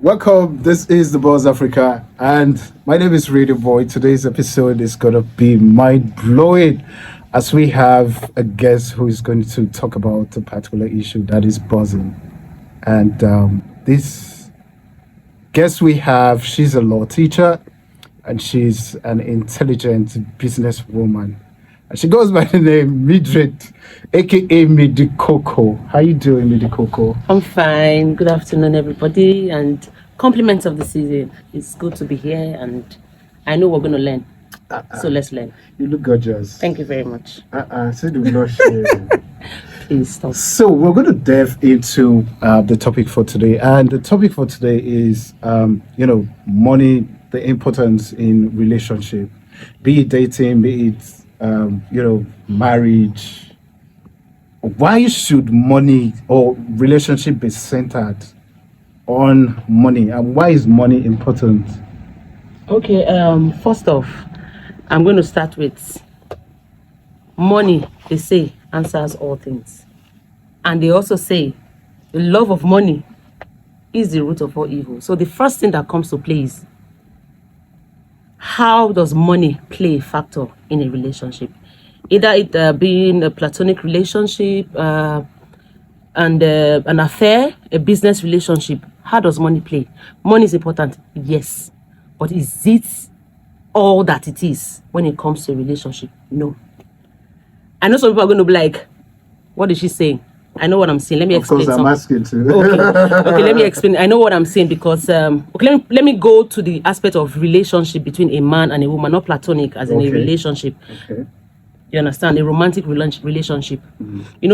Welcome. This is the Boss Africa, and my name is Radio Boy. Today's episode is gonna be mind blowing, as we have a guest who is going to talk about a particular issue that is buzzing. And this guest we have, she's a law teacher, and she's an intelligent businesswoman. And she goes by the name Mildred, aka Midi Coco. How you doing, Midi Coco? I'm fine. Good afternoon, everybody, and compliments of the season. It's good to be here, and I know we're going to learn. So let's learn. You look gorgeous. Thank you very much. Say the blush. Please stop. So we're going to delve into the topic for today, and the topic for today is, money, the importance in relationship, be it dating, be it marriage. Why should money or relationship be centered on money, and why is money important? Okay, first off, I'm going to start with money. They say answers all things, and they also say the love of money is the root of all evil. So the first thing that comes to play is, how does money play a factor in a relationship? Either it being a platonic relationship, and an affair, a business relationship. How does money play? Money is important, yes. But is it all that it is when it comes to a relationship? No. I know some people are going to be like, what is she saying? I know what I'm saying. Let me explain. Of course, I'm asking too. Okay, let me explain. I know what I'm saying because let me go to the aspect of relationship between a man and a woman, not platonic, as in a relationship. Okay. You understand? A romantic relationship.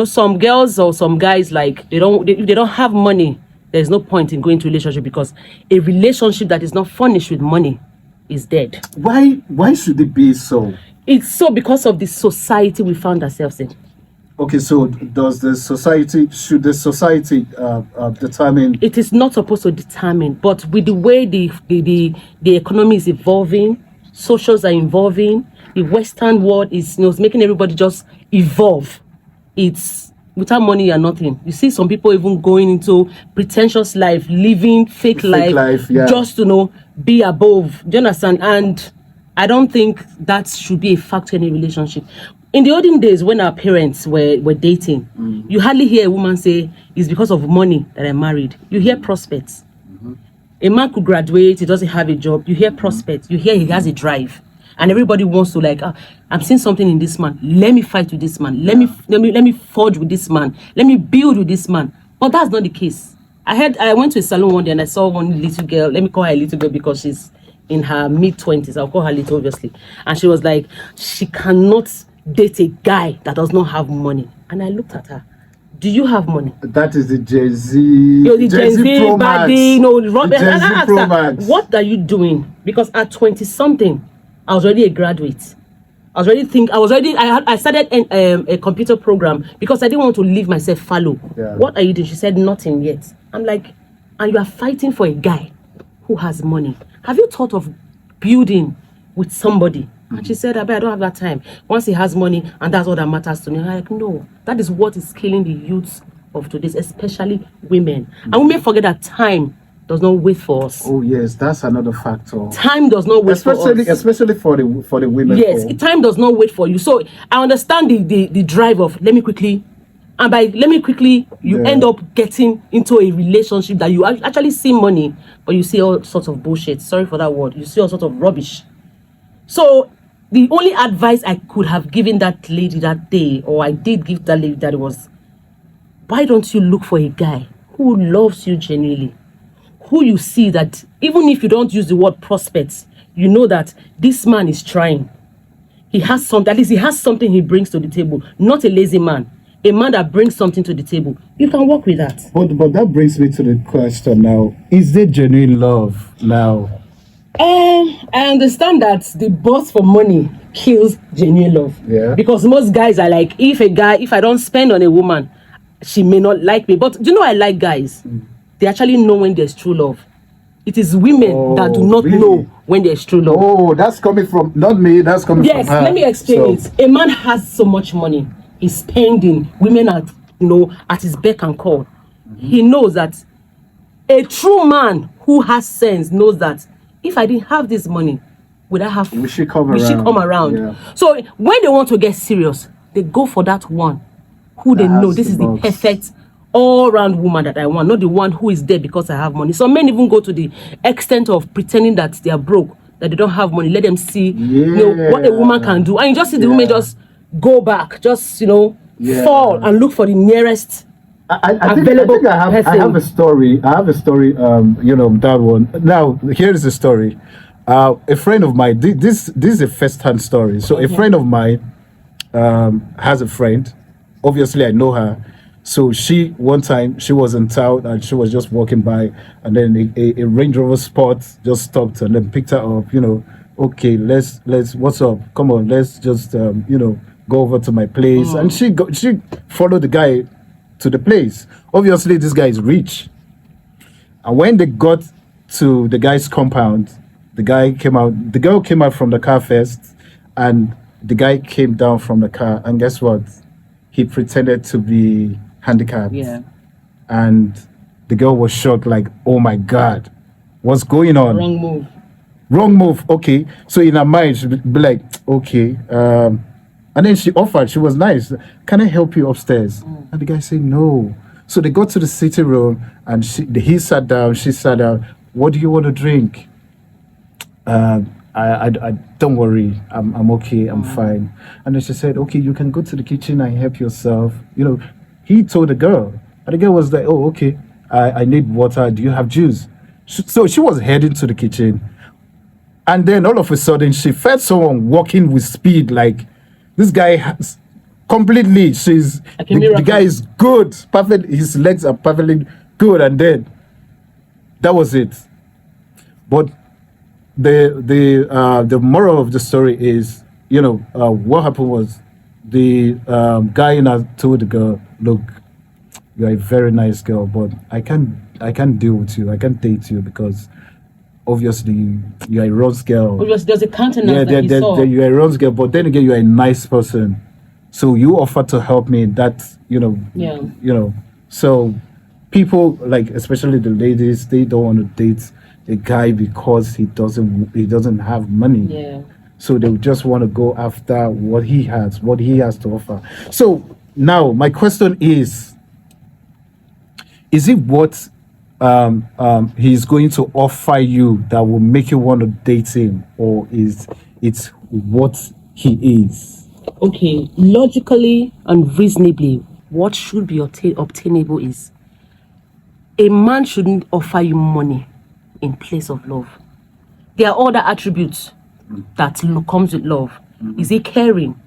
Some girls or some guys, like, if they don't have money, there's no point in going to a relationship, because a relationship that is not furnished with money is dead. Why should it be so? It's so because of the society we found ourselves in. Okay, so should the society determine? It is not supposed to determine, but with the way the economy is evolving, socials are evolving, the Western world is making everybody just evolve. It's without money you're nothing. You see some people even going into pretentious life, living fake life, yeah, just to be above. Do you understand? And I don't think that should be a factor in a relationship. In the olden days, when our parents were dating, you hardly hear a woman say, it's because of money that I'm married. You hear prospects. A man could graduate, he doesn't have a job. You hear prospects. You hear he has a drive. And everybody wants to I'm seeing something in this man. Let me fight with this man. Let me forge with this man. Let me build with this man. But that's not the case. I went to a salon one day and I saw one little girl. Let me call her a little girl because she's in her mid-20s. I'll call her little, obviously. And she was like, she cannot date a guy that does not have money. And I looked at her. Do you have money? That is the Gen Z. The Gen Z Pro Max. body, Gen Z Pro Max. What are you doing? Because at 20-something, I was already a graduate. I started a computer program because I didn't want to leave myself fallow. Yeah. What are you doing? She said, nothing yet. I'm like, and you are fighting for a guy who has money. Have you thought of building with somebody? And she said, I don't have that time. Once he has money, and that's all that matters to me. I'm like, no, that is what is killing the youths of today, especially women. And women forget that time does not wait for us. Oh yes, that's another factor. Time does not wait for us. Especially for the women. Yes, time does not wait for you. So I understand the drive of let me quickly, and by let me quickly, you end up getting into a relationship that you actually see money, but you see all sorts of bullshit. Sorry for that word. You see all sorts of rubbish. So the only advice I could have given that lady that day, or I did give that lady, that was, why don't you look for a guy who loves you genuinely, who you see that even if you don't use the word prospects, you know that this man is trying. He has something, at least he has something he brings to the table, not a lazy man. A man that brings something to the table. You can work with that. But that brings me to the question now. Is there genuine love now? I understand that the boss for money kills genuine love. Yeah. Because most guys are like, if I don't spend on a woman, she may not like me. But do you know I like guys? They actually know when there's true love. It is women that do not know when there's true love. Oh, that's coming from, not me, that's coming from her. Yes, let me explain it. A man has so much money. He's spending. Women are, at his beck and call. He knows that A true man who has sense knows that if I didn't have this money, would I have? We should come around. Yeah. So when they want to get serious, they go for that one who they know this is the perfect all-round woman that I want, not the one who is there because I have money. Some men even go to the extent of pretending that they are broke, that they don't have money. Let them see what a woman can do. And you just see the woman just go back, just fall and look for the nearest available I have a story. That one. Now, here's the story. A friend of mine, this is a first-hand story. So a friend of mine has a friend. Obviously, I know her. So one time she was in town and she was just walking by, and then a Range Rover Sport just stopped and then picked her up. Okay, let's what's up? Come on, let's just go over to my place. And she followed the guy to the place. Obviously, this guy is rich. And when they got to the guy's compound, the girl came out from the car first, and the guy came down from the car, and guess what? He pretended to be handicapped. Yeah. And the girl was shocked, like, oh my God, what's going on? Wrong move. Okay. So in her mind, she'd be like, okay. And then she offered, she was nice. Can I help you upstairs? And the guy said, no. So they got to the sitting room, and he sat down, she sat down. What do you want to drink? I don't worry, I'm okay, I'm fine. And then she said, okay, you can go to the kitchen and help yourself. He told the girl, and the girl was like, oh, okay, I need water. Do you have juice? So she was heading to the kitchen, and then all of a sudden she felt someone walking with speed. Like, this guy has completely. The guy is good, perfect. His legs are perfectly good, and then that was it. But the moral of the story is, what happened was the guy told the girl, look, you're a very nice girl, but I can't deal with you. I can't date you because obviously you're a Rose girl. Obviously, there's a countenance that he saw. You're a Rose girl, but then again, you're a nice person. So you offer to help me. That So people, like, especially the ladies, they don't want to date a guy because he doesn't have money. Yeah. So they just want to go after what he has to offer. So now my question is it what he's going to offer you that will make you want to date him, or is it what he is? Okay, logically and reasonably, what should be obtainable is a man shouldn't offer you money in place of love. There are other attributes that comes with love. Is he caring?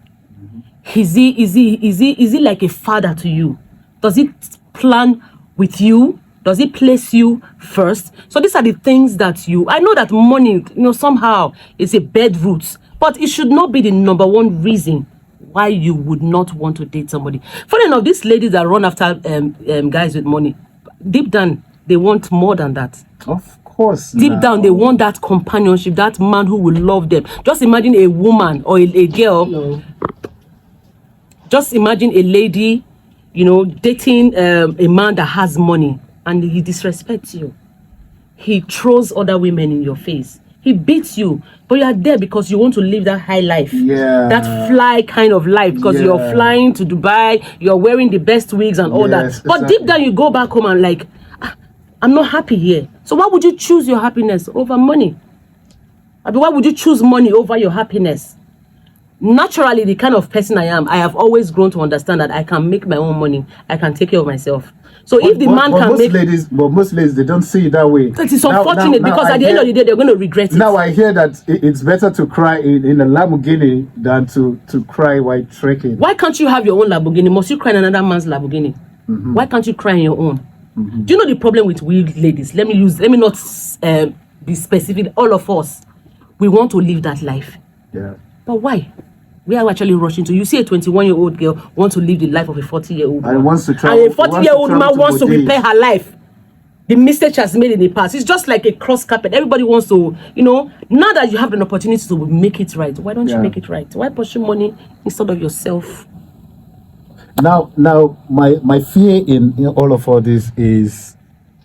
Is he like a father to you? Does he plan with you? Does he place you first? So these are the things that I know that money, somehow is a bed root, but it should not be the number one reason why you would not want to date somebody. Funny enough, these ladies that run after guys with money, deep down, they want more than that. Of course. Deep down, they want that companionship, that man who will love them. Just imagine a woman or a girl. No. Just imagine a lady, dating a man that has money, and he disrespects you. He throws other women in your face. He beats you, but you are there because you want to live that high life. Yeah. That fly kind of life, because you're flying to Dubai, you're wearing the best wigs and all that. But exactly. Deep down, you go back home and like, I'm not happy here. So why would you choose your happiness over money? I mean, why would you choose money over your happiness? Naturally, the kind of person I am, I have always grown to understand that I can make my own money. I can take care of myself. So if the man can make... most ladies, they don't see it that way. It is unfortunate because at the end of the day, they're going to regret it. Now I hear that it's better to cry in a Lamborghini than to cry while trekking. Why can't you have your own Lamborghini? Must you cry in another man's Lamborghini? Mm-hmm. Why can't you cry in your own? Mm-hmm. Do you know the problem with we ladies? Let me not be specific. All of us, we want to live that life. Yeah. But why? We are actually rushing to. You see a 21-year-old girl want to live the life of a 40-year-old man. And wants to travel. And a 40-year-old man wants to repair her life. The mistake she has made in the past. It's just like a cross carpet. Everybody wants to, now that you have an opportunity to make it right, why don't you make it right? Why pursue money instead of yourself? Now, my fear in all of all this is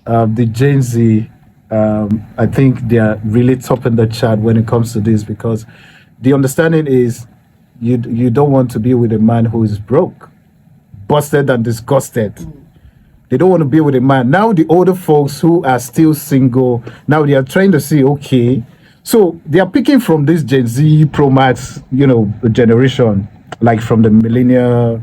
the Gen Z, I think they are really topping the chart when it comes to this, because the understanding is you don't want to be with a man who is broke, busted and disgusted. They don't want to be with a man. Now the older folks who are still single, now they are trying to see, okay, so they are picking from this Gen Z Pro Max, generation, like from the millennial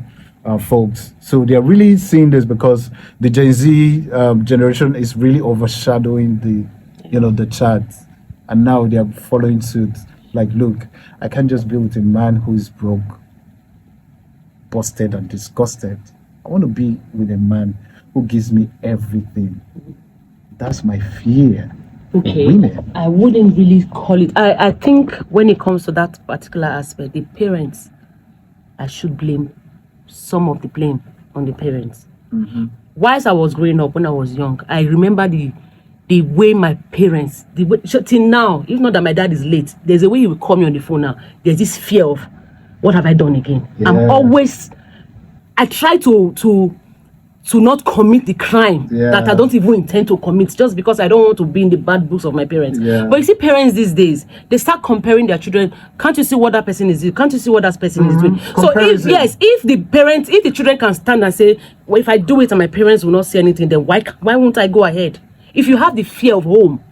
folks. So they are really seeing this because the Gen Z generation is really overshadowing the charts, and now they are following suit. Like, look, I can't just be with a man who is broke, busted, and disgusted. I want to be with a man who gives me everything. That's my fear. Okay, Women. I wouldn't really call it. I think when it comes to that particular aspect, the parents, I should blame some of the blame on the parents. Whilst I was growing up, when I was young, I remember the way my parents, till now, if not that my dad is late, there's a way he will call me on the phone now. There's this fear of, what have I done again? Yeah. I try to not commit the crime that I don't even intend to commit, just because I don't want to be in the bad books of my parents. Yeah. But you see, parents these days, they start comparing their children. Can't you see what that person is doing? Can't you see what that person is doing? So if the children can stand and say, well, if I do it and my parents will not say anything, then why won't I go ahead? If you have the fear of home,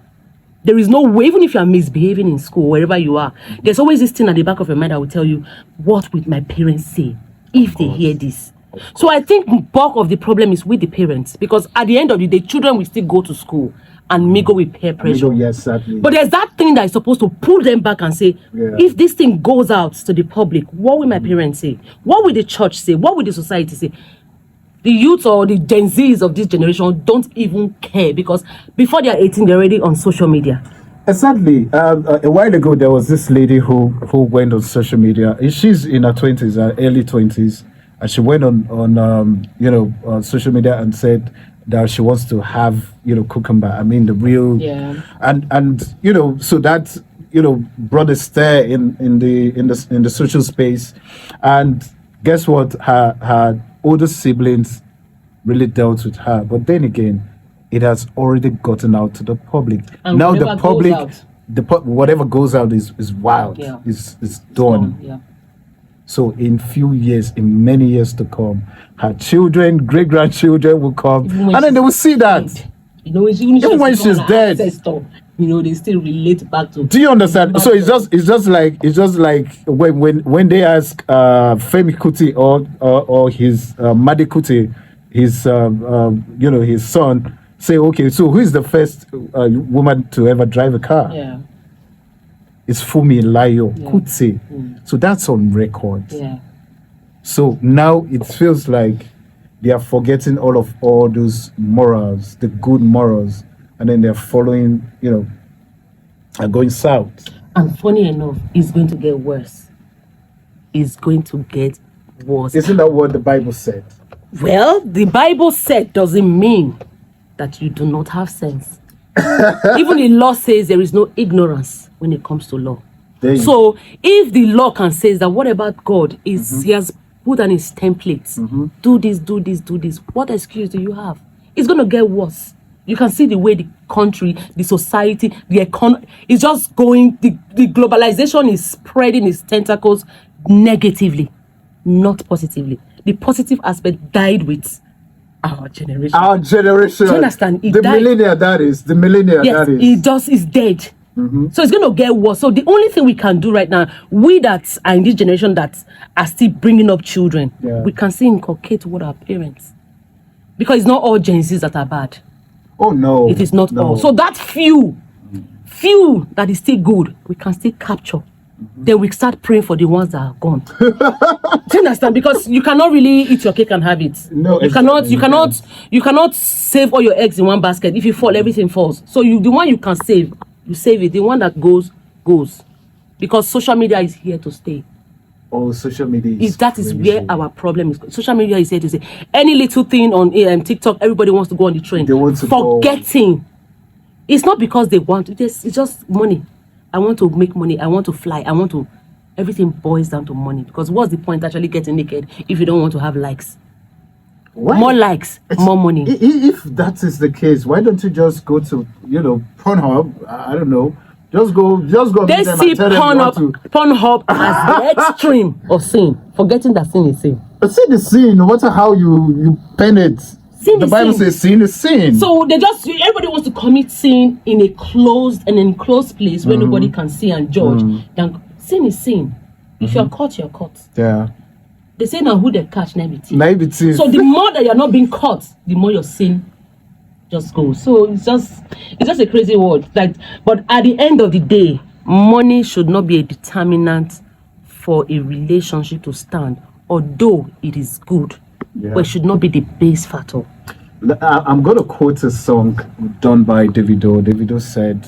there is no way, even if you are misbehaving in school, wherever you are, there's always this thing at the back of your mind that will tell you, what will my parents say if they hear this? So I think bulk of the problem is with the parents, because at the end of the day, children will still go to school and mingle with peer pressure. Yes, sadly. But there's that thing that is supposed to pull them back and say, if this thing goes out to the public, what will my parents say? What will the church say? What will the society say? The youth or the Gen Zs of this generation don't even care, because before they are 18, they're already on social media. Exactly. A while ago, there was this lady who went on social media. She's in her 20s, early 20s. And she went on social media and said that she wants to have, cucumber. I mean, the real, and so that brought a stir in the social space. And guess what? Her older siblings really dealt with her, but then again, it has already gotten out to the public. And now the public, whatever goes out is wild. Yeah. It's done. Yeah. So in many years to come, her children, great-grandchildren will come, and then they will see that. Even when she's dead. They still relate back to. Do you understand? So it's just like when they ask Femi Kuti or his Madi Kuti, his son, say, okay, so who is the first woman to ever drive a car? Yeah. It's Fumi Layo Kuti. So that's on record. Yeah. So now it feels like they are forgetting all those morals, the good morals, and then they're following, are going south. And funny enough, it's going to get worse. It's going to get worse. Isn't that what the Bible said? Well, the Bible said doesn't mean that you do not have sense. Even the law says there is no ignorance when it comes to law. So if the law can say that, what about God? Is he has put on his templates. Do this, do this, do this. What excuse do you have? It's going to get worse. You can see the way the country, the society, the economy is just going, the globalization is spreading its tentacles negatively, not positively. The positive aspect died with our generation. Our generation. Do you understand? The millennia, that is. The millennia, yes, that is. It just is dead. So it's going to get worse. So the only thing we can do right now, we that are in this generation that are still bringing up children, we can still inculcate what our parents. Because it's not all Gen Zs that are bad. Oh, no. It is not all. So that few that is still good, we can still capture. Then we start praying for the ones that are gone. Do you understand? Because you cannot really eat your cake and have it. No, you cannot save all your eggs in one basket. If you fall, everything falls. So the one you can save, you save it. The one that goes. Because social media is here to stay. Oh, social media is that is where our problem is. Social media is here to say any little thing on TikTok, everybody wants to go on the train. They want to forgetting. It's not because they want to. It's just money. I want to make money. I want to fly. Everything boils down to money. Because what's the point actually getting naked if you don't want to have likes? Why? More likes, more money. If that is the case, why don't you just go to Pornhub? I don't know. Just go. They meet them see and tell them you want to. Pornhub as the extreme of sin, forgetting that sin is sin. But sin is sin, no matter how you pen it. Sin The is Bible sin. says sin is sin. So everybody wants to commit sin in a closed and enclosed place where nobody can see and judge. Then sin is sin. If you're caught, you're caught. Yeah. They say now who they catch, naivety. Naivety. So the more that you're not being caught, the more your sin just goes. So it's just a crazy world. But at the end of the day, money should not be a determinant for a relationship to stand, although it is good. Yeah. But it should not be the base factor. I'm going to quote a song done by Davido. Davido said,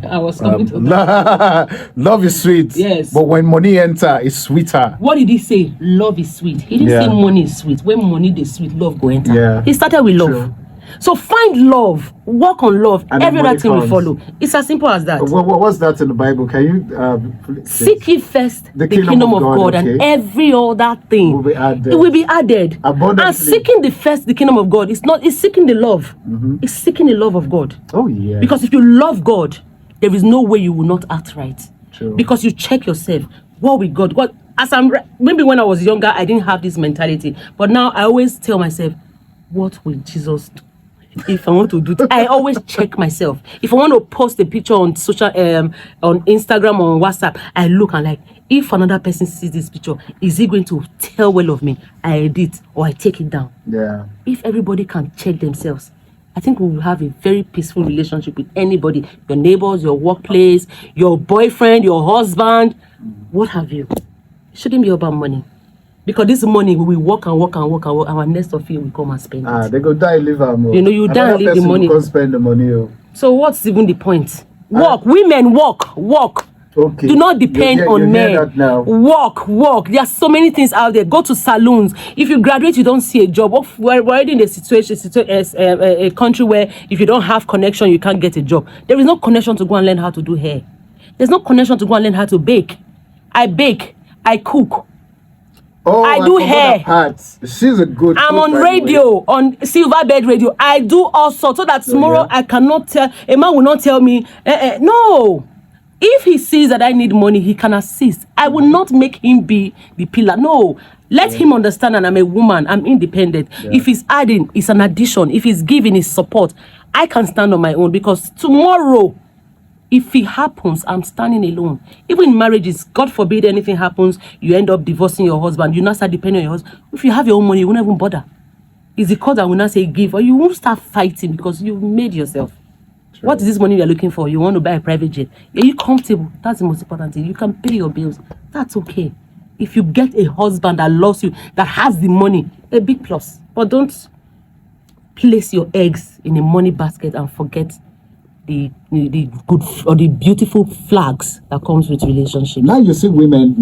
I was coming to that. love is sweet. Yes. But when money enter, it's sweeter. What did he say? Love is sweet. He didn't say money is sweet. When money is sweet, love go enter. Yeah. He started with love. True. So find love, work on love, And every the other money thing will comes. follow. It's as simple as that. What's that in the Bible? Can you please? Seek ye first The the kingdom kingdom of of God, God, and okay. every other thing Will be added. it will be added. Abundantly. And seeking the kingdom of God, it's seeking the love. It's seeking the love of God. Oh yeah. Because if you love God, there is no way you will not act right. True. Because you check yourself. What with God? What maybe when I was younger, I didn't have this mentality. But now I always tell myself, what will Jesus do? If I want to do I always check myself. If I want to post a picture on social on Instagram or on WhatsApp, I look and like, if another person sees this picture, is he going to tell well of me? I edit or I take it down. Yeah. If everybody can check themselves, I think we will have a very peaceful relationship with anybody. Your neighbors, your workplace, your boyfriend, your husband, what have you. It shouldn't be about money. Because this money, we will work and work and work and work, our next of you will come and spend it. They go die, leave her more. You know, you die and leave the money. Can't spend the money. Oh. So what's even the point? Work. Women work. Okay. Do not depend on you men. hear that now. Work. There are so many things out there. Go to salons. If you graduate, you don't see a job. We're already in a country where if you don't have connection, you can't get a job. There is no connection to go and learn how to do hair. There's no connection to go and learn how to bake. I bake. I cook. Oh, I do forgot hair. that part. She's a good. I'm cook, on by the way. radio, on Silverbed Radio. I do all sorts so that tomorrow yeah. I cannot tell, a man will not tell me, no. If he sees that I need money, he can assist. I will not make him be the pillar. No. Let him understand that I'm a woman. I'm independent. Yeah. If he's adding, it's an addition. If he's giving, it's support. I can stand on my own because tomorrow, if it happens, I'm standing alone. Even in marriages, God forbid anything happens, you end up divorcing your husband. You now start depending on your husband. If you have your own money, you won't even bother. It's the cause that will not say give, or you won't start fighting because you've made yourself. True. What is this money you're looking for? You want to buy a private jet. Are you comfortable? That's the most important thing. You can pay your bills. That's okay. If you get a husband that loves you, that has the money, a big plus. But don't place your eggs in a money basket and forget the good or the beautiful flags that comes with relationships. Now you see women,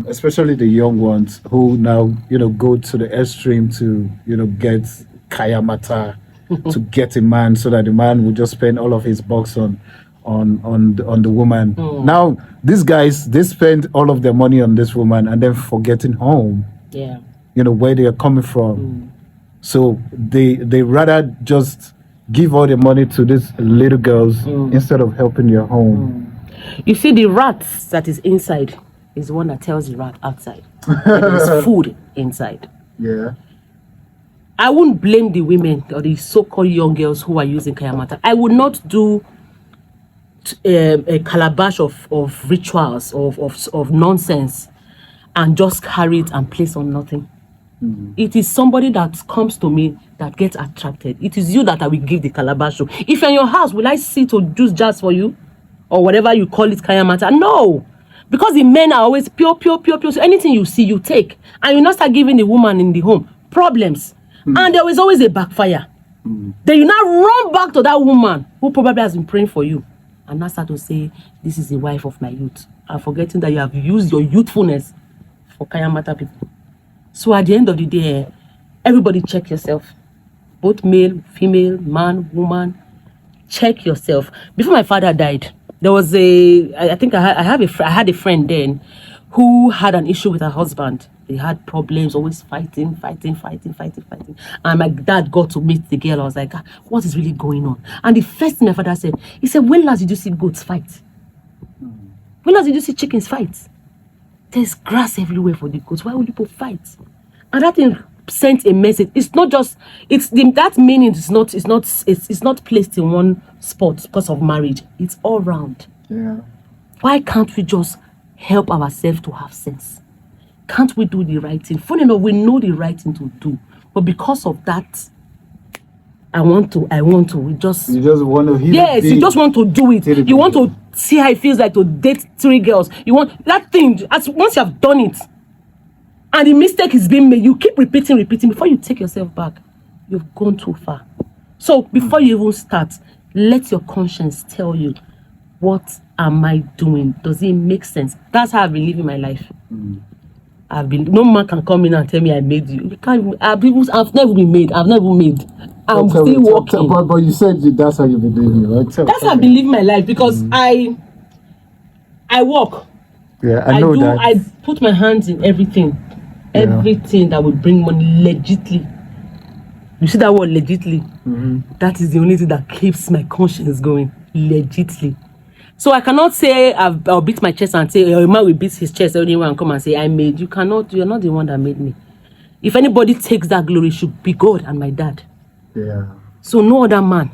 especially the young ones who now, go to the extreme to, get kayamata, to get a man so that the man will just spend all of his bucks on the woman. Now, these guys, they spend all of their money on this woman and then forgetting home. Yeah. Where they are coming from. So they rather just give all the money to these little girls instead of helping your home. You see, the rat that is inside is the one that tells the rat outside. There's food inside. Yeah. I wouldn't blame the women or the so-called young girls who are using kayamata. I would not do a calabash of rituals, of nonsense, and just carry it and place on nothing. It is somebody that comes to me that gets attracted. It is you that I will give the calabash to. If you're in your house, will I sit to juice jars for you? Or whatever you call it, kayamata? No. Because the men are always pure. So anything you see, you take. And you not start giving the woman in the home problems. And there is always a backfire. Then you now run back to that woman who probably has been praying for you. And now start to say, this is the wife of my youth. And forgetting that you have used your youthfulness for kayamata people. So at the end of the day, everybody check yourself. Both male, female, man, woman. Check yourself. Before my father died, there was I had a friend then who had an issue with her husband. They had problems, always fighting. And my dad got to meet the girl. I was like, what is really going on? And the first thing my father said, he said, when last did you see goats fight? When last did you see chickens fight? There's grass everywhere for the goats. Why would people fight? And that thing sent a message. It's not just, that meaning is not placed in one spot because of marriage. It's all round. Yeah. Why can't we just help ourselves to have sense? Can't we do the right thing? Funny enough, we know the right thing to do, but because of that, I want to. We just. You just want to hear. Yes, you just want to do it. You want to see how it feels like to date 3 girls. You want that thing. Once you have done it, and the mistake is being made, you keep repeating. Before you take yourself back, you've gone too far. So before you even start, let your conscience tell you, what am I doing? Does it make sense? That's how I've been living my life. No man can come in and tell me I made you. You can't even, I've never been made. I'm still working. But you said that's how you've been doing it, right? That's how I've been living my life, because I work. Yeah, I know that. I put my hands in everything. Yeah. Everything that will bring money legitly. You see that word legitly? That is the only thing that keeps my conscience going. Legitly. So I cannot say I'll beat my chest and say, a man will beat his chest anywhere and come and say, I made. You're not the one that made me. If anybody takes that glory, it should be God and my dad. Yeah. So no other man.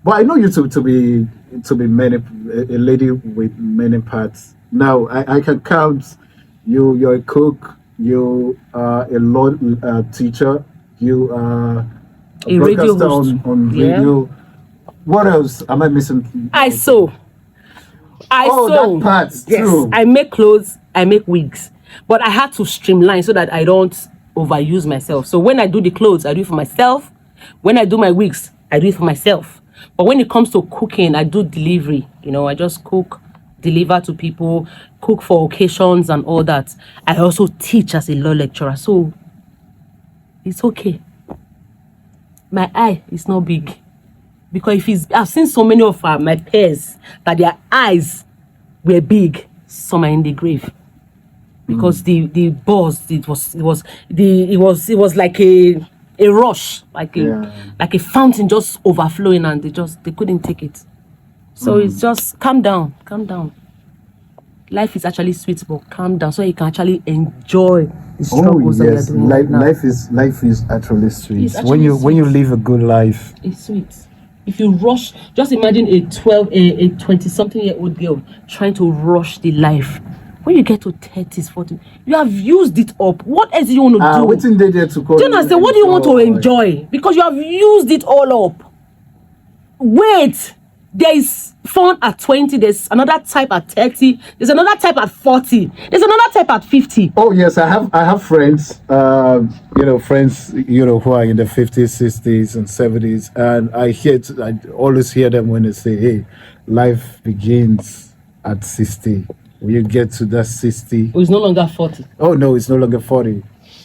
But I know you to be a lady with many parts. Now I can count you. You're a cook. You are a law teacher. You are a radio broadcaster host on radio. What else am I missing? I sew. That part too. I make clothes, I make wigs, but I had to streamline so that I don't overuse myself. So when I do the clothes, I do it for myself. When I do my wigs, I do it for myself. But when it comes to cooking, I do delivery. I just cook, deliver to people, cook for occasions and all that. I also teach as a law lecturer, so it's okay. My eye is not big. Because I've seen so many of my peers that their eyes were big, some are in the grave. Because the buzz, it was like a rush, like a fountain just overflowing, and they couldn't take it. So it's just calm down. Life is actually sweet, but calm down so you can actually enjoy the struggles that you're doing right now. Life is actually sweet. It's actually when you live a good life. It's sweet. If you rush, just imagine a 20-something-year-old girl trying to rush the life. When you get to 30s, 40s, you have used it up. What else do you want to do? Waiting there to call. Do you understand? What do you want to enjoy? Because you have used it all up. Wait. There is fun at 20. There's another type at 30. There's another type at 40. There's another type at 50. Oh yes, I have friends. Friends. Who are in the 50s, 60s, and 70s, and I always hear them when they say, "Hey, life begins at 60." When you get to that 60, it's no longer 40. Oh no, it's no longer 40.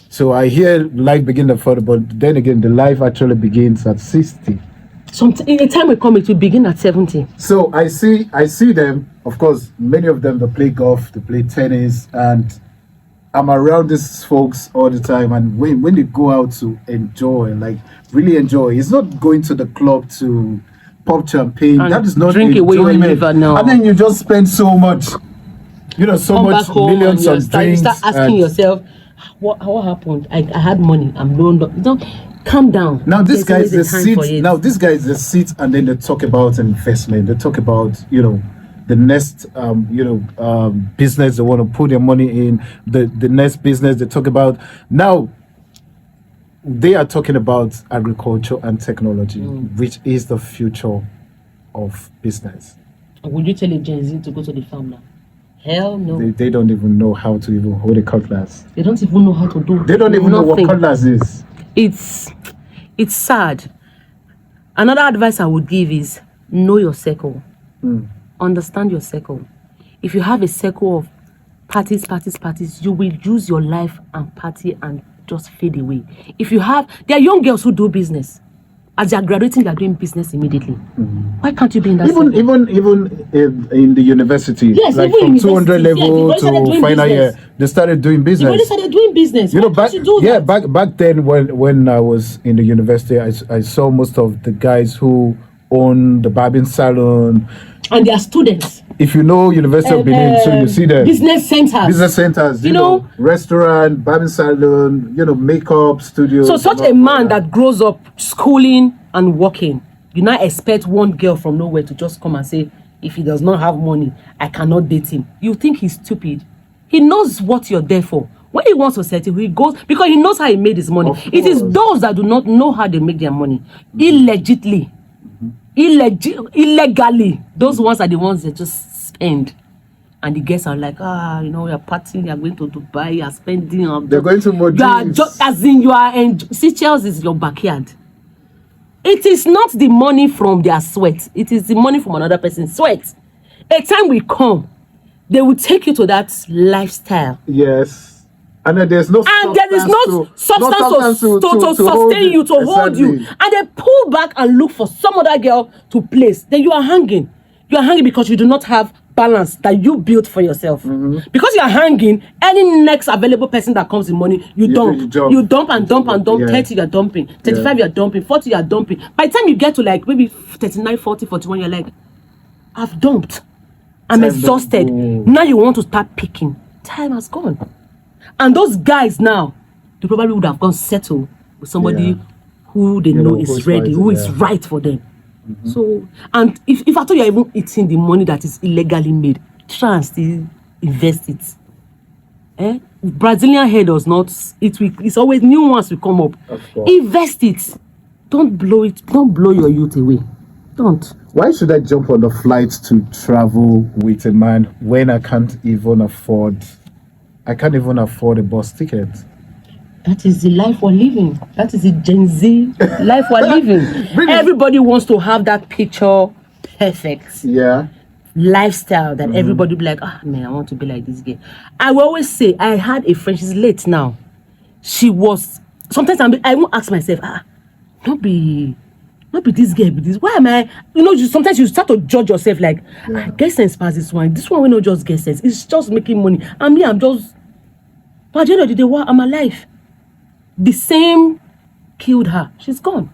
So I hear life begins at 40, but then again, the life actually begins at 60. In a time will come, it will begin at 70. So I see them. Of course, many of them, they play golf, they play tennis, and I'm around these folks all the time. And when they go out to enjoy, like really enjoy, it's not going to the club to pop champagne. And that is not drink away your enjoyment. liver now. And then you just spend so much, so much millions on drinks. You start asking yourself, what happened? I had money. I'm blown up. Calm down. Now these guys they sit and then they talk about investment. They talk about the next business they want to put their money in. The next business they talk about. Now they are talking about agriculture and technology, which is the future of business. Would you tell a Gen Z to go to the farm now? Hell no. They don't even know how to even hold a cutlass. They don't even know how to do. They don't even know what cutlass is. It's sad. Another advice I would give is know your circle. Understand your circle. If you have a circle of parties, you will use your life and party and just fade away. There are young girls who do business. As they are graduating, they are doing business immediately. Why can't you be in that? Even in the university, Yes, like even from in 200 universities, level they've already started to doing final year, business. they started doing They business. already started doing business. You know, Why back can't you do that? back then when I was in the university, I saw most of the guys who own the barbing salon. And they are students. If you know University of Benin, so you see the business centers. you know, restaurant, barbing salon, you know, makeup studios. So such a man that grows up schooling and working, you now expect one girl from nowhere to just come and say, if he does not have money, I cannot date him. You think he's stupid. He knows what you're there for. When he wants to settle, he goes because he knows how he made his money. It is those that do not know how they make their money. Illegally. Illegally. Those ones are the ones that just spend. And the guests are like, you know, you're partying, you're going to Dubai, you're spending. They're going to Maldives. As in, you are Seychelles is your backyard. It is not the money from their sweat. It is the money from another person's sweat. A time will come, they will take you to that lifestyle. Yes. And then there's no and there is no substance to sustain you, to hold you. And they pull back and look for some other girl to place. Then you are hanging. You are hanging because you do not have balance that you built for yourself. Because you are hanging, any next available person that comes in money, you dump. You dump and dump and dump. 30 you're dumping, 35 you're dumping, 40 you're dumping. By the time you get to like maybe 39, 40, 41, you're like, I've dumped. I'm exhausted. Now you want to start picking. Time has gone. And those guys now, they probably would have gone settle with somebody who they know is ready, who is right for them. So, and if at all you're even eating the money that is illegally made, try and still invest it. Brazilian hair does not, it's always new ones will come up. Invest it. Don't blow it, don't blow your youth away. Don't. Why should I jump on the flight to travel with a man when I can't even afford a bus ticket? That is the life we're living. That is the Gen Z life we're living. Really? Everybody wants to have that picture perfect lifestyle that everybody be like, man, I want to be like this girl. I will always say, I had a friend, she's late now. She was, sometimes I won't ask myself, not be this girl, be this. Why am I? You know, sometimes you start to judge yourself like, get sense past this one. This one will not just get sense. It's just making money. And me, I'm just, but at the end of the day, I'm alive. The same killed her. She's gone.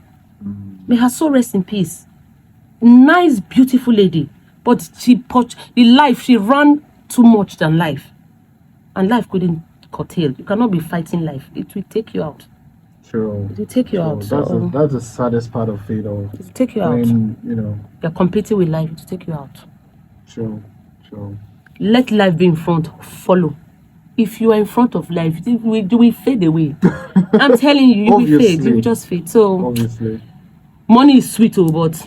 May her soul rest in peace. Nice, beautiful lady. But she ran too much than life. And life couldn't curtail. You cannot be fighting life. It will take you out. True. It will take you out. That's the saddest part of it all. It will take you out. You know. You're competing with life. It will take you out. True. Let life be in front. Follow. If you are in front of life, you will fade away. I'm telling you, you will fade. You will just fade. So, obviously, money is sweet, but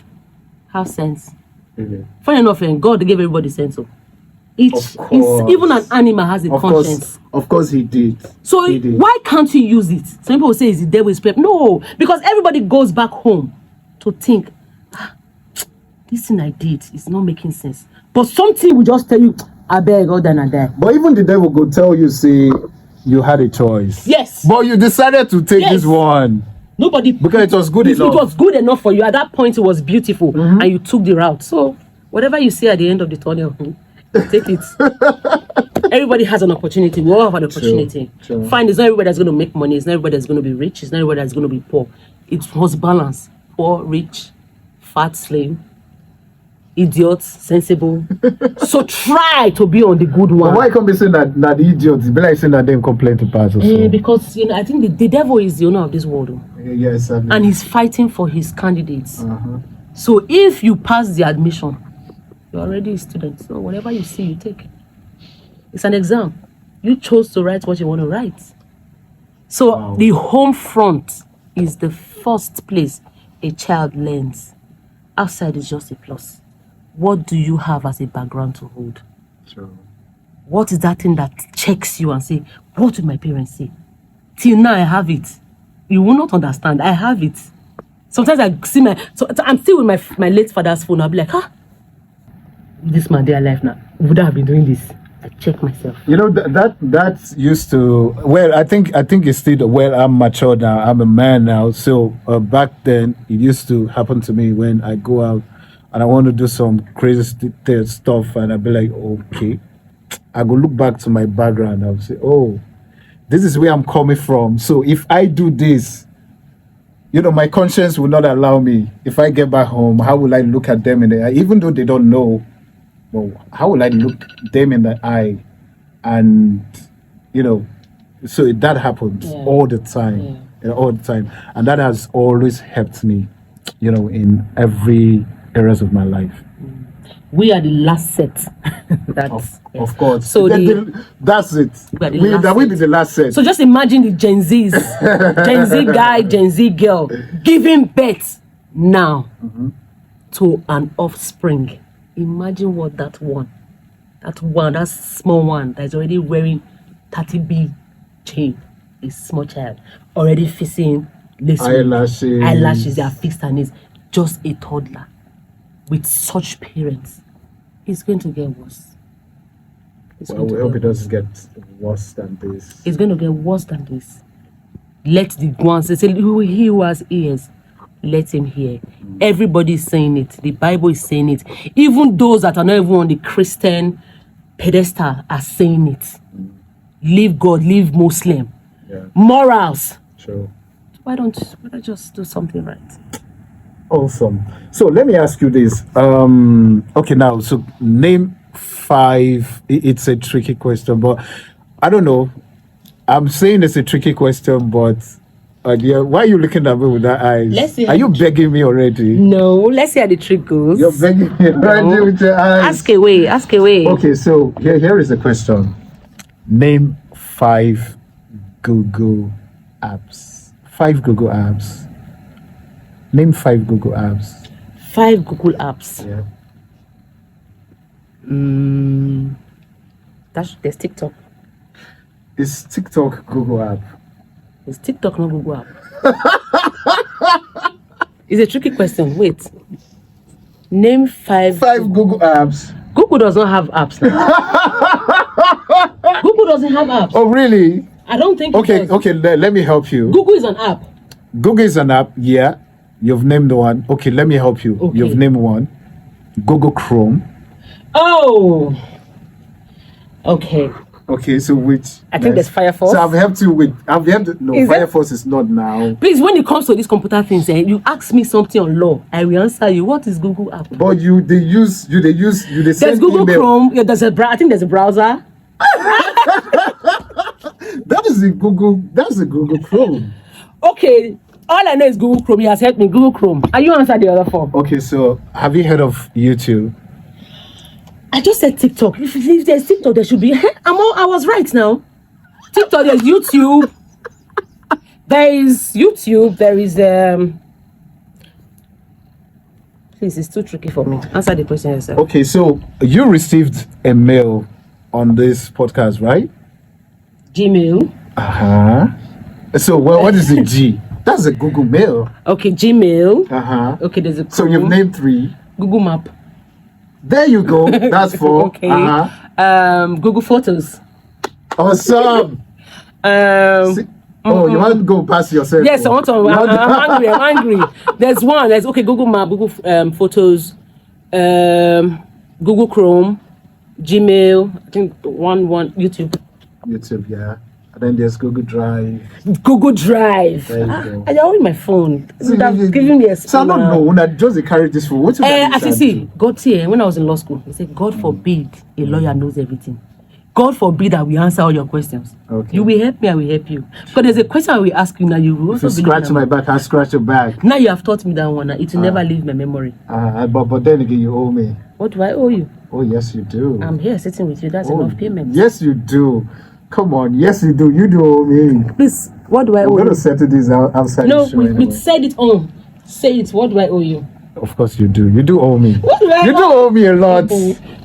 have sense. Really? Funny enough, God gave everybody sense. Even an animal has a conscience. Of course, he did. So, why can't you use it? Some people say it's the devil's play. No, because everybody goes back home to think, this thing I did is not making sense. But something will just tell you, I beg God and I die. But even the devil could tell you, say, you had a choice. Yes. But you decided to take this one. Nobody. Because it was good enough. It was good enough for you. At that point, it was beautiful. And you took the route. So, whatever you see at the end of the tunnel, take it. Everybody has an opportunity. We all have an opportunity. True. Fine, it's not everybody that's going to make money. It's not everybody that's going to be rich. It's not everybody that's going to be poor. It was balance. Poor, rich, fat, slim. Idiots, sensible. So try to be on the good one. But why can't be saying that the idiots? Be like saying that them complain to pass. Because I think the devil is the owner of this world. Yes, and he's fighting for his candidates. So if you pass the admission, you're already a student. So whatever you see, you take. It's an exam. You chose to write what you want to write. So the home front is the first place a child learns. Outside is just a plus. What do you have as a background to hold? True. What is that thing that checks you and say, what will my parents say? Till now I have it. You will not understand. I have it. Sometimes I see I'm still with my late father's phone. I'll be like, this man, they are alive now. Would I have been doing this? I check myself. You know that used to. Well, I think it's still. Well, I'm mature now. I'm a man now. So back then, it used to happen to me when I go out and I want to do some crazy stuff, and I'll be like, okay, I go look back to my background. I'll say, oh, this is where I'm coming from. So if I do this, you know, my conscience will not allow me. If I get back home, how will I look at them in the eye, even though they don't know? Well, how will I look them in the eye? And you know, so that happens all the time, all the time, and that has always helped me, you know, in every areas of my life. We are the last set. That's of course. So that's it. That will be the last set. So just imagine the Gen Zs, Gen Z guy, Gen Z girl, giving birth now to an offspring. Imagine what that small one that's already wearing 30B chain, a small child, already facing eyelashes, they are fixed and is just a toddler with such parents. It's going to get worse. Well, we hope it doesn't get worse than this. It's going to get worse than this. Let the ones, they say, he who has ears, let him hear. Everybody is saying it. The Bible is saying it. Even those that are not even on the Christian pedestal are saying it. Leave God, leave Muslim. Yeah. Morals. Sure. Why don't I just do something right? Awesome. So let me ask you this. Okay, now, so name 5. It's a tricky question, but I don't know. I'm saying it's a tricky question, but dear, why are you looking at me with that eyes? Let's see. Are you begging me already? No, let's see how the trick goes. You're begging me already with your eyes. Ask away. Okay, so here is the question. Name 5 Google apps. 5 Google apps. Name 5 Google apps. 5 Google apps. Yeah. There's TikTok. Is TikTok Google app? Is TikTok not Google app? It's a tricky question. Wait. Name 5 Google apps. Google does not have apps now. Google doesn't have apps. Oh, really? I don't think Okay, let me help you. Google is an app. Google is an app, yeah. You've named one. Okay, let me help you. Okay. You've named one. Google Chrome. Oh. Okay. Okay, so which? I think there's Firefox. So I've helped you with. No, Is Firefox is not now. Please, when it comes to these computer things, you ask me something on law, I will answer you. What is Google app? But they send There's Google email. Chrome. Yeah, I think there's a browser. That's the Google Chrome. Okay. All I know is Google Chrome. He has helped me. Google Chrome. Are you answer the other form? Okay, so have you heard of YouTube? I just said TikTok. If there's TikTok, there should be. I was right now. TikTok, there's YouTube. There is YouTube. There is Please, it's too tricky for me. Answer the question yourself. Okay, so you received a mail on this podcast, right? Gmail. So what is the G? That's a Google Mail. Okay, Gmail. Okay, there's a. So you've named 3. Google Map. There you go. That's 4. Okay. Google Photos. Awesome. You want to go past yourself? Yes, I want to. I'm angry. There's one. There's Google Map, Google Photos, Google Chrome, Gmail. I think one YouTube. YouTube, yeah. And then there's Google Drive. Google Drive. There you go. I always my phone. That's giving me a So I don't know when I just carry this phone. What's God here, when I was in law school, he said, God forbid a lawyer knows everything. God forbid that we answer all your questions. Okay. You will help me, I will help you. Because there's a question I will ask you now. You will also scratch my back, I'll scratch your back. Now you have taught me that one. It will never leave my memory. But then again, you owe me. What do I owe you? Oh, yes, you do. I'm here sitting with you. That's enough payment. Yes, you do. Come on. Yes, you do. You do owe me. Please, what do I owe you? I'm going to settle this outside the show. No, we said it on. Say it. What do I owe you? Of course you do. You do owe me. What do I You do owe me a lot.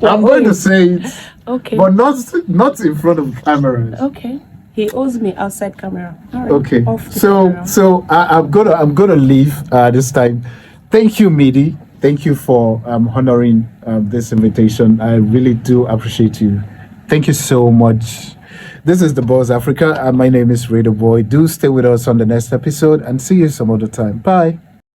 I'm going to say it. Okay. But not in front of cameras. Okay. He owes me outside camera. All right. Okay. So I'm gonna leave this time. Thank you, Midi. Thank you for honoring this invitation. I really do appreciate you. Thank you so much. This is the Boss Africa, and my name is Radio Boy. Do stay with us on the next episode and see you some other time. Bye.